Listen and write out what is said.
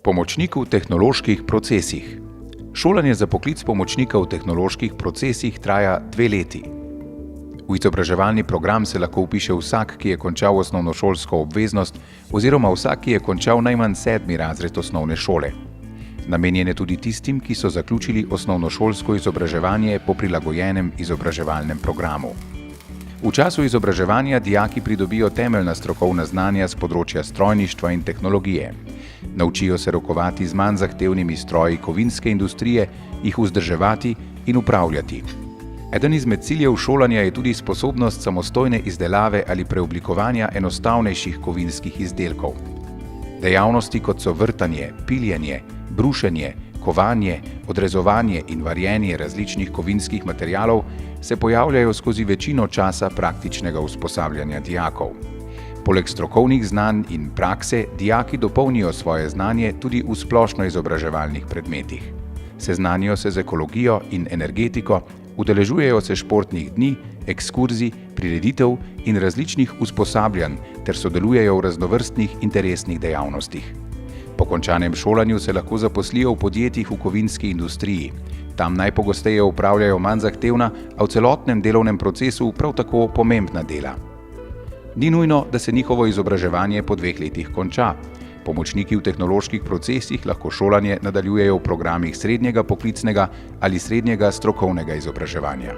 Pomočnik v tehnoloških procesih. Šolanje za poklic pomočnika v tehnoloških procesih traja 2 leti. V izobraževalni program se lahko vpiše vsak, ki je končal osnovnošolsko obveznost oziroma vsak, ki je končal najmanj 7. razred osnovne šole. Namenjen je tudi tistim, ki so zaključili osnovnošolsko izobraževanje po prilagojenem izobraževalnem programu. V času izobraževanja dijaki pridobijo temeljna strokovna znanja z področja strojništva in tehnologije. Naučijo se rokovati z manj zahtevnimi stroji kovinske industrije, jih vzdrževati in upravljati. Eden izmed ciljev šolanja je tudi sposobnost samostojne izdelave ali preoblikovanja enostavnejših kovinskih izdelkov. Dejavnosti, kot so vrtanje, piljenje, brušenje, kovanje, odrezovanje in varjenje različnih kovinskih materialov, se pojavljajo skozi večino časa praktičnega usposabljanja dijakov. Poleg strokovnih znanj in prakse, dijaki dopolnijo svoje znanje tudi v splošno izobraževalnih predmetih. Seznanijo se z ekologijo in energetiko, udeležujejo se športnih dni, ekskurzij, prireditev in različnih usposabljanj ter sodelujejo v raznovrstnih interesnih dejavnostih. Po končanem šolanju se lahko zaposlijo v podjetjih v kovinski industriji. Tam najpogosteje opravljajo manj zahtevna, a v celotnem delovnem procesu prav tako pomembna dela. Ni nujno, da se njihovo izobraževanje po 2 letih konča. Pomočniki v tehnoloških procesih lahko šolanje nadaljujejo v programih srednjega poklicnega ali srednjega strokovnega izobraževanja.